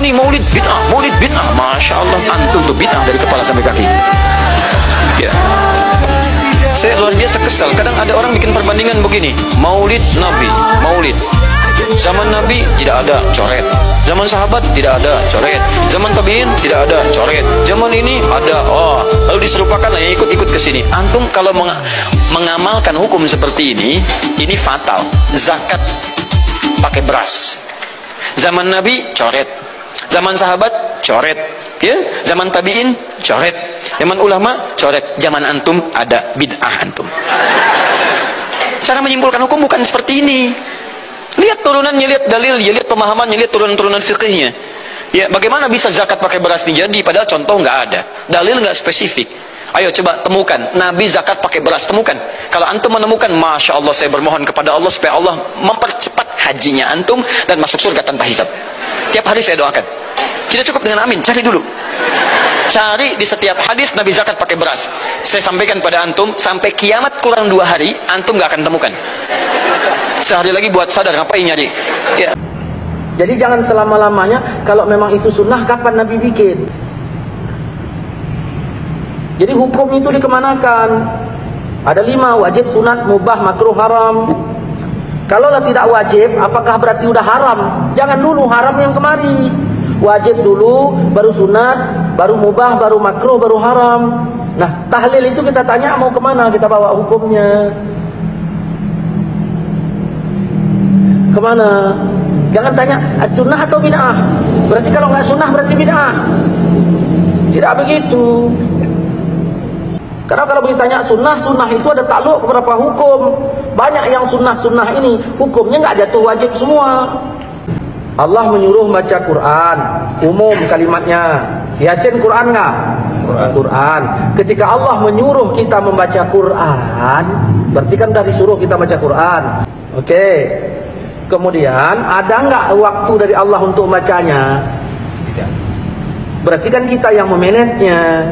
Ini maulid bid'ah, masya Allah, antum tuh bid'ah dari kepala sampai kaki. Ya, saya luar biasa kesal. Kadang ada orang bikin perbandingan begini, maulid Nabi, maulid zaman Nabi tidak ada, coret. Zaman sahabat tidak ada, coret. Zaman tabiin tidak ada, coret. Zaman ini ada, oh, lalu diserupakan yang ikut-ikut ke sini. Antum kalau mengamalkan hukum seperti ini fatal. Zakat pakai beras. Zaman Nabi coret. Zaman sahabat coret. Ya, zaman tabiin coret. Zaman ulama coret. Zaman antum ada bid'ah antum. Cara menyimpulkan hukum bukan seperti ini. Lihat turunannya, lihat dalilnya, lihat pemahamannya, lihat turunan-turunan fikihnya. Ya, bagaimana bisa zakat pakai beras ini jadi? Padahal contoh nggak ada, dalil nggak spesifik. Ayo coba temukan Nabi zakat pakai beras, temukan. Kalau antum menemukan, masya Allah, saya bermohon kepada Allah supaya Allah mempercepat hajinya antum dan masuk surga tanpa hisab. Tiap hari saya doakan. Tidak cukup dengan amin, cari dulu. Cari di setiap hadis Nabi zakat pakai beras. Saya sampaikan pada antum, sampai kiamat kurang 2 hari, antum nggak akan temukan. Sehari lagi buat sadar, ngapain nyari? Ya. Jadi jangan selama-lamanya, kalau memang itu sunnah, kapan Nabi bikin? Jadi hukum itu dikemanakan? Ada 5, wajib, sunat, mubah, makruh, haram. Kalaulah tidak wajib, apakah berarti udah haram? Jangan dulu haram yang kemari. Wajib dulu, baru sunat, baru mubah, baru makruh, baru haram. Nah, tahlil itu kita tanya mau kemana, kita bawa hukumnya kemana? Jangan tanya sunnah atau bid'ah. Berarti kalau nggak sunnah berarti bid'ah. Tidak begitu. Karena kalau ditanya sunnah itu ada takluk beberapa hukum. Banyak yang sunnah ini hukumnya nggak jatuh wajib semua. Allah menyuruh baca Quran, umum kalimatnya. Yasin Quran nggak? Quran. Ketika Allah menyuruh kita membaca Quran, berarti kan sudah disuruh kita baca Quran. Oke. Kemudian ada nggak waktu dari Allah untuk bacanya? Tidak. Berarti kan kita yang memanagenya.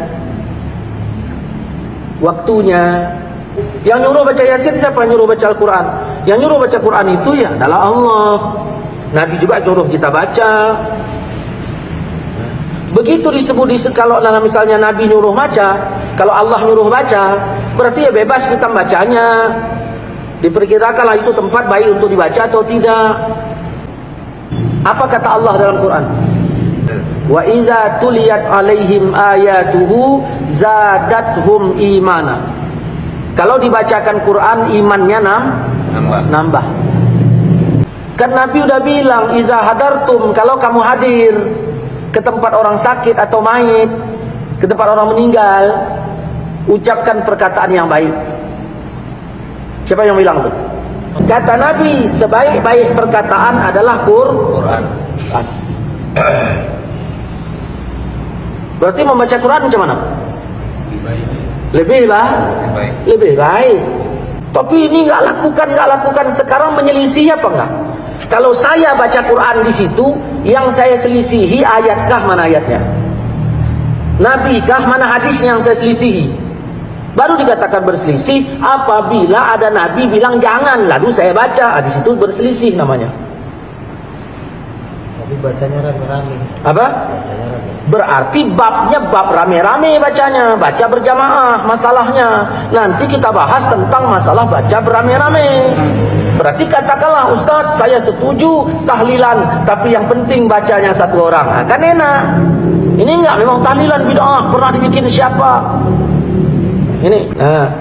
Waktunya. Yang nyuruh baca Yasin siapa? Yang nyuruh baca Al-Quran. Yang nyuruh baca Quran itu ya adalah Allah. Nabi juga nyuruh kita baca. Begitu disebut kalau misalnya Nabi nyuruh baca, kalau Allah nyuruh baca, berarti ya bebas kita bacanya. Diperkirakanlah itu tempat baik untuk dibaca atau tidak. Apa kata Allah dalam Quran? Wa iza tuliyat alaihim ayatuhu zadathum imana. Kalau dibacakan Quran, imannya nambah. Kan Nabi udah bilang, iza hadartum, kalau kamu hadir ke tempat orang sakit atau mayit, ke tempat orang meninggal, ucapkan perkataan yang baik. Siapa yang bilang itu? Kata Nabi, sebaik-baik perkataan adalah Quran. Berarti membaca Quran macam mana? Lebih baik. Tapi ini nggak lakukan. Sekarang menyelisih apa enggak? Kalau saya baca Quran di situ, yang saya selisihi ayatkah, mana ayatnya? Nabikah, mana hadisnya yang saya selisihi? Baru dikatakan berselisih apabila ada Nabi bilang jangan, lalu saya baca, di situ berselisih namanya. Tapi bacanya rame-rame. Apa? Berarti babnya bab rame-rame bacanya, baca berjamaah masalahnya. Nanti kita bahas tentang masalah baca berame-rame. Berarti katakanlah, Ustadz, saya setuju tahlilan, tapi yang penting bacanya satu orang. Kan enak. Ini enggak, memang tahlilan bid'ah, pernah dibikin siapa? Ini.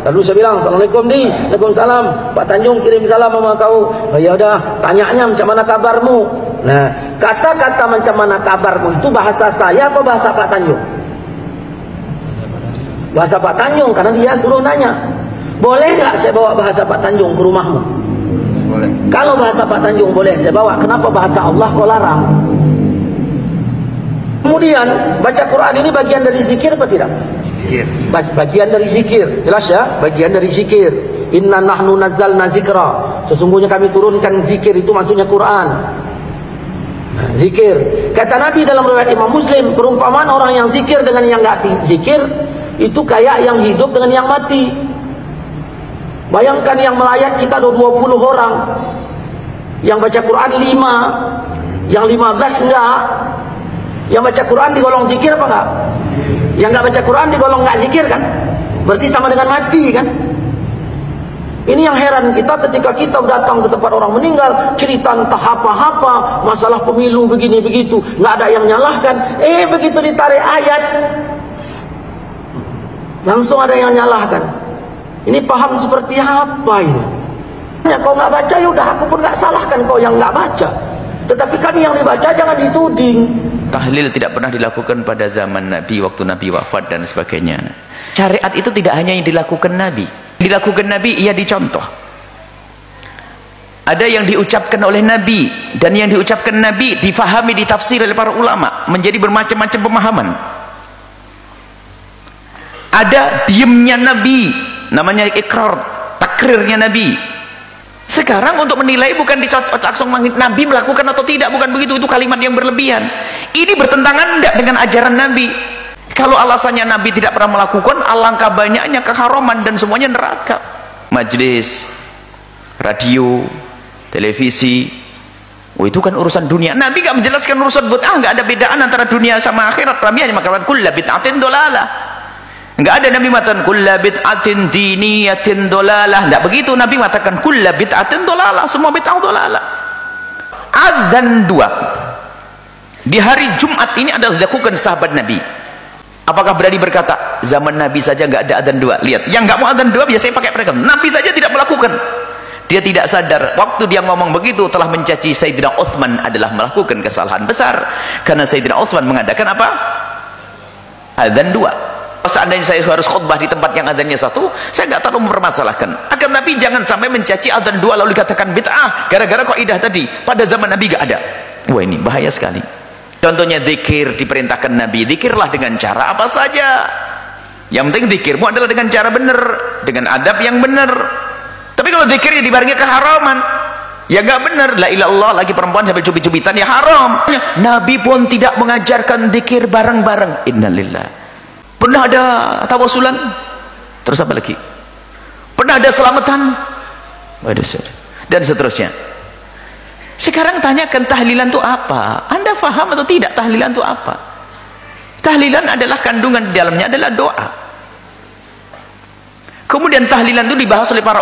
Lalu saya bilang, Assalamualaikum di. Waalaikumsalam. Pak Tanjung kirim salam sama kau. Oh, ya udah, tanyanya macam mana kabarmu? Nah, kata-kata macam mana kabarmu itu bahasa saya apa bahasa Pak Tanjung? Bahasa Pak Tanjung, karena dia suruh nanya. Boleh nggak saya bawa bahasa Pak Tanjung ke rumahmu? Boleh. Kalau bahasa Pak Tanjung boleh saya bawa, kenapa bahasa Allah kau larang? Kemudian, baca Quran ini bagian dari zikir apa tidak? Zikir. Bagian dari zikir. Jelas ya? Bagian dari zikir. Inna nahnu nazzalna zikra. Sesungguhnya kami turunkan zikir, itu maksudnya Quran. Zikir. Kata Nabi dalam riwayat Imam Muslim, perumpamaan orang yang zikir dengan yang enggak zikir itu kayak yang hidup dengan yang mati. Bayangkan yang melayat kita ada 20 orang. Yang baca Quran 5, yang 15 enggak. Yang baca Quran digolong zikir apa enggak? Yang enggak baca Quran digolong enggak zikir kan? Berarti sama dengan mati kan? Ini yang heran kita ketika kita datang ke tempat orang meninggal, cerita entah apa-apa, masalah pemilu begini begitu, nggak ada yang nyalahkan. Begitu ditarik ayat, langsung ada yang nyalahkan. Ini paham seperti apa ini? Ya, kau nggak baca, ya udah, aku pun nggak salahkan kau yang nggak baca. Tetapi kami yang dibaca jangan dituding. Tahlil tidak pernah dilakukan pada zaman Nabi, waktu Nabi wafat dan sebagainya. Syariat itu tidak hanya yang dilakukan Nabi. Dilakukan Nabi, ia dicontoh. Ada yang diucapkan oleh Nabi, dan yang diucapkan Nabi difahami, ditafsir oleh para ulama, menjadi bermacam-macam pemahaman. Ada diamnya Nabi, namanya ikrar, takrirnya Nabi. Sekarang untuk menilai bukan dicocok langsung Nabi melakukan atau tidak, bukan begitu, itu kalimat yang berlebihan. Ini bertentangan enggak dengan ajaran Nabi. Kalau alasannya Nabi tidak pernah melakukan, alangkah banyaknya keharaman dan semuanya neraka. Majlis, radio, televisi, itu kan urusan dunia. Nabi gak menjelaskan urusan bid'ah, gak ada bedaan antara dunia sama akhirat. Nabi hanya mengatakan kulla bid'atin dolalah. Gak ada Nabi mengatakan kulla bid'atin diniyatin dolalah. Gak begitu, Nabi mengatakan kulla bid'atin dolalah, semua bid'ah dolalah. Adzan 2 di hari Jumat ini adalah dilakukan sahabat Nabi. Apakah berani berkata zaman Nabi saja nggak ada adzan 2? Lihat, yang nggak mau adzan 2 biasanya pakai perekam. Nabi saja tidak melakukan. Dia tidak sadar waktu dia ngomong begitu telah mencaci Sayyidina Utsman adalah melakukan kesalahan besar, karena Sayyidina Utsman mengadakan apa? Adzan 2. Seandainya saya harus khutbah di tempat yang adzannya 1, saya nggak terlalu mempermasalahkan. Akan tapi jangan sampai mencaci adzan 2 lalu dikatakan bid'ah gara-gara kaidah tadi pada zaman Nabi nggak ada. Wah, ini bahaya sekali. Contohnya zikir, diperintahkan Nabi, zikirlah dengan cara apa saja. Yang penting zikirmu adalah dengan cara benar, dengan adab yang benar. Tapi kalau zikirnya dibarengi keharaman, ya nggak benar. La ilaha illallah, lagi perempuan sampai cubit-cubitan, ya haram. Nabi pun tidak mengajarkan zikir bareng-bareng. Innalillah. Pernah ada tawasulan? Terus apa lagi? Pernah ada selamatan? Dan seterusnya. Sekarang tanyakan tahlilan itu apa? Anda faham atau tidak tahlilan itu apa? Tahlilan adalah kandungan di dalamnya adalah doa. Kemudian tahlilan itu dibahas oleh para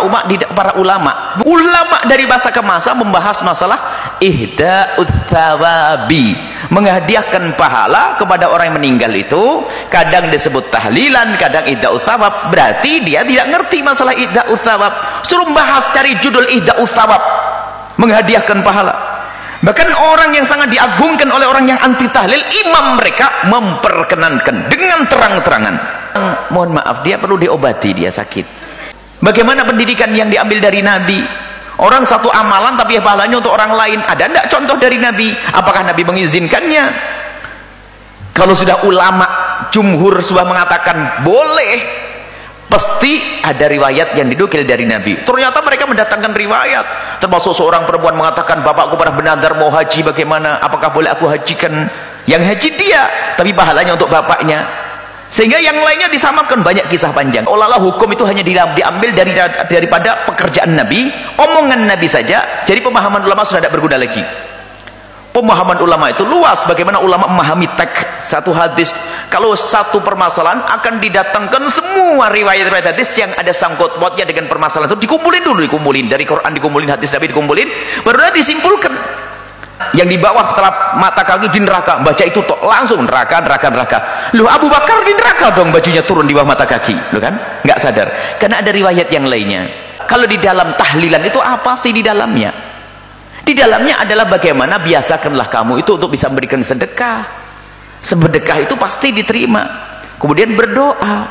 ulama. Ulama dari masa ke masa membahas masalah ihda'ut thawabi, menghadiahkan pahala kepada orang yang meninggal itu. Kadang disebut tahlilan, kadang ihda'ut thawab. Berarti dia tidak ngerti masalah ihda'ut thawab. Suruh bahas, cari judul ihda'ut thawab, menghadiahkan pahala. Bahkan orang yang sangat diagungkan oleh orang yang anti tahlil, imam mereka memperkenankan dengan terang-terangan. Mohon maaf, dia perlu diobati, dia sakit. Bagaimana pendidikan yang diambil dari Nabi? Orang satu amalan tapi pahalanya untuk orang lain. Ada enggak contoh dari Nabi? Apakah Nabi mengizinkannya? Kalau sudah ulama jumhur sudah mengatakan boleh, pasti ada riwayat yang didukil dari Nabi. Ternyata mereka mendatangkan riwayat, termasuk seorang perempuan mengatakan, bapakku pernah bernadar mau haji, bagaimana, apakah boleh aku hajikan? Yang haji dia, tapi pahalanya untuk bapaknya. Sehingga yang lainnya disamakan, banyak kisah panjang. Olah hukum itu hanya diambil daripada pekerjaan Nabi, omongan Nabi saja. Jadi pemahaman ulama sudah tidak berguna lagi. Pemahaman ulama itu luas. Bagaimana ulama memahami teks satu hadis. Kalau satu permasalahan akan didatangkan semua riwayat-riwayat hadis yang ada sangkut pautnya dengan permasalahan itu, dikumpulin dulu, dikumpulin dari Quran, dikumpulin hadis Nabi, dikumpulin, baru disimpulkan. Yang di bawah telap mata kaki di neraka, baca itu langsung neraka. Loh, Abu Bakar di neraka dong, bajunya turun di bawah mata kaki, loh kan? Nggak sadar, karena ada riwayat yang lainnya. Kalau di dalam tahlilan itu apa sih di dalamnya? Di dalamnya adalah bagaimana biasakanlah kamu itu untuk bisa memberikan sedekah. Sedekah itu pasti diterima. Kemudian berdoa.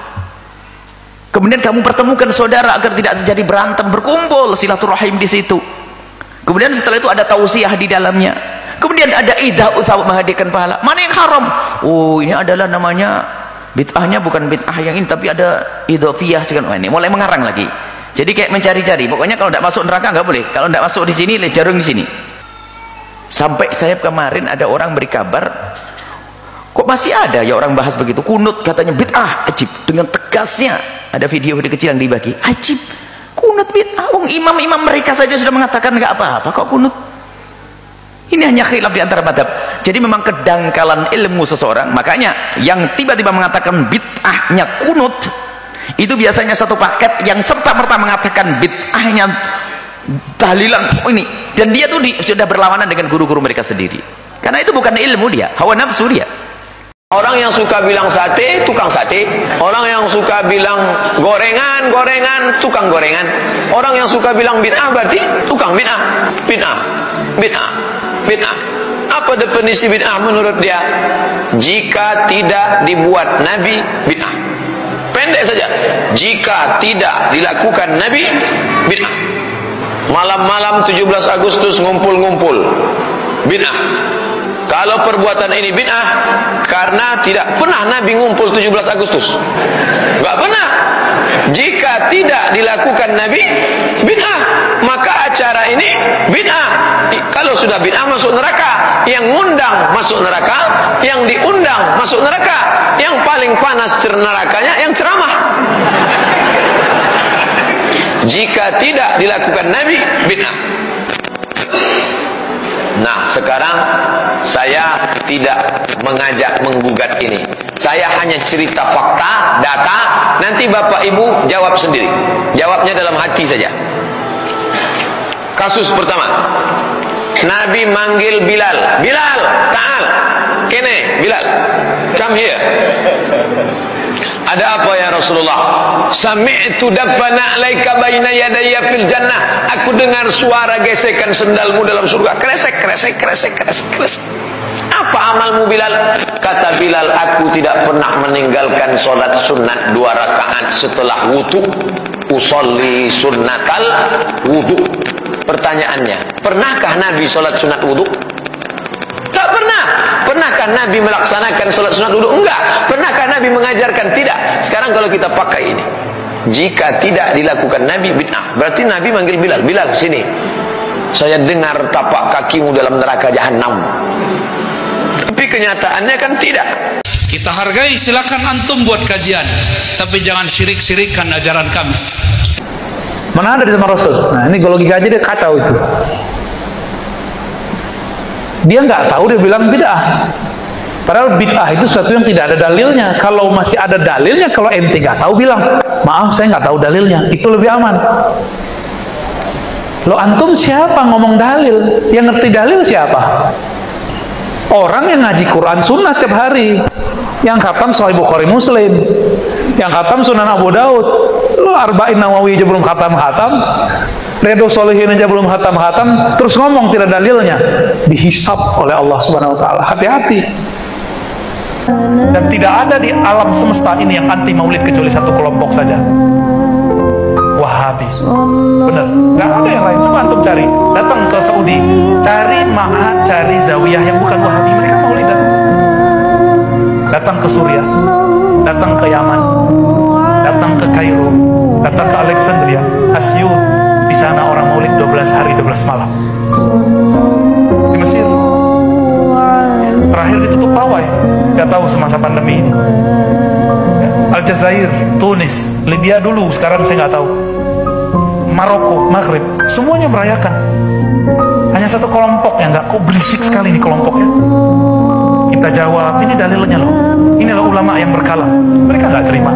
Kemudian kamu pertemukan saudara agar tidak terjadi berantem, berkumpul silaturahim di situ. Kemudian setelah itu ada tausiah di dalamnya. Kemudian ada idah usaha menghadirkan pahala. Mana yang haram? Oh, ini adalah namanya bid'ahnya bukan bid'ah yang ini, tapi ada idhofiyah sekarang. Ini mulai mengarang lagi. Jadi kayak mencari-cari. Pokoknya kalau tidak masuk neraka nggak boleh. Kalau tidak masuk di sini, jarum di sini. Sampai saya kemarin ada orang beri kabar, kok masih ada ya orang bahas begitu. Kunut katanya bid'ah, ajib. Dengan tegasnya ada video-video kecil yang dibagi. Ajib. Kunut bid'ah. Imam-imam mereka saja sudah mengatakan nggak apa-apa kok kunut. Ini hanya khilaf di antara madhab. Jadi memang kedangkalan ilmu seseorang. Makanya yang tiba-tiba mengatakan bid'ahnya kunut, itu biasanya satu paket yang serta-merta mengatakan bid'ahnya tahlilan ini, dan dia tuh sudah berlawanan dengan guru-guru mereka sendiri, karena itu bukan ilmu dia, hawa nafsu dia. Orang yang suka bilang sate, tukang sate. Orang yang suka bilang gorengan, tukang gorengan. Orang yang suka bilang bid'ah berarti tukang bid'ah. Bid'ah. Apa definisi bid'ah menurut dia? Jika tidak dibuat Nabi, bid'ah. Pendek saja. Jika tidak dilakukan Nabi, bid'ah. Malam-malam 17 Agustus ngumpul-ngumpul, bid'ah. Kalau perbuatan ini bid'ah karena tidak pernah Nabi ngumpul 17 Agustus. Enggak pernah. Jika tidak dilakukan Nabi, bid'ah. Maka acara ini bid'ah. Kalau sudah bid'ah masuk neraka. Yang ngundang masuk neraka, yang diundang masuk neraka. Yang paling panas nerakanya yang ceramah. Jika tidak dilakukan Nabi, bid'ah. Nah, sekarang saya tidak mengajak menggugat ini. Saya hanya cerita fakta, data. Nanti Bapak Ibu jawab sendiri. Jawabnya dalam hati saja. Kasus pertama, Nabi manggil Bilal. Bilal, ta'al. Kene, Bilal, come here. Ada apa ya Rasulullah? Sami'tu dafana alaika baina yadayya fil jannah. Aku dengar suara gesekan sendalmu dalam surga. Kresek. Apa amalmu Bilal? Kata Bilal, aku tidak pernah meninggalkan sholat sunat 2 rakaat setelah wudu. Usolli sunnatal wudu. Pertanyaannya, pernahkah Nabi sholat sunat wudu? Tak pernah. Pernahkah Nabi melaksanakan sholat sunat wudu? Enggak. Pernahkah Nabi mengajarkan? Tidak. Sekarang kalau kita pakai ini, jika tidak dilakukan Nabi, bid'ah. Berarti Nabi manggil Bilal. Bilal, sini. Saya dengar tapak kakimu dalam neraka jahanam. Tapi kenyataannya kan tidak. Kita hargai, silakan antum buat kajian, tapi jangan syirik-syirikkan ajaran kami. Mana ada di zaman Rasul? Nah ini logika aja dia kacau itu. Dia nggak tahu, dia bilang bid'ah. Padahal bid'ah itu sesuatu yang tidak ada dalilnya. Kalau masih ada dalilnya, kalau ente nggak tahu bilang, maaf saya nggak tahu dalilnya. Itu lebih aman. Lo antum siapa ngomong dalil? Yang ngerti dalil siapa? Orang yang ngaji Quran Sunnah tiap hari, yang khatam Sahih Bukhari Muslim, yang khatam Sunan Abu Daud. Lo Arba'in Nawawi aja belum khatam-khatam, Redo Solihin aja belum khatam-khatam, terus ngomong tidak dalilnya, dihisap oleh Allah Subhanahu Wa Taala. Hati-hati. Dan tidak ada di alam semesta ini yang anti maulid kecuali satu kelompok saja, Wahabi. Bener, nggak ada yang lain. Coba antum cari, datang ke Saudi, cari ma'had, cari zawiyah yang bukan Wahabi, mereka maulidan. Datang ke Suriah, datang ke Yaman, datang ke Kairo, datang ke Alexandria, Asyut. Di sana orang maulid 12 hari 12 malam. Di Mesir terakhir ditutup pawai, nggak tahu semasa pandemi ini. Aljazair, Tunis, Libya dulu, sekarang saya nggak tahu. Maroko, Maghrib, semuanya merayakan. Hanya satu kelompok yang nggak, kok berisik sekali ini kelompoknya. Kita jawab, ini dalilnya loh, inilah ulama yang berkalam. Mereka nggak terima.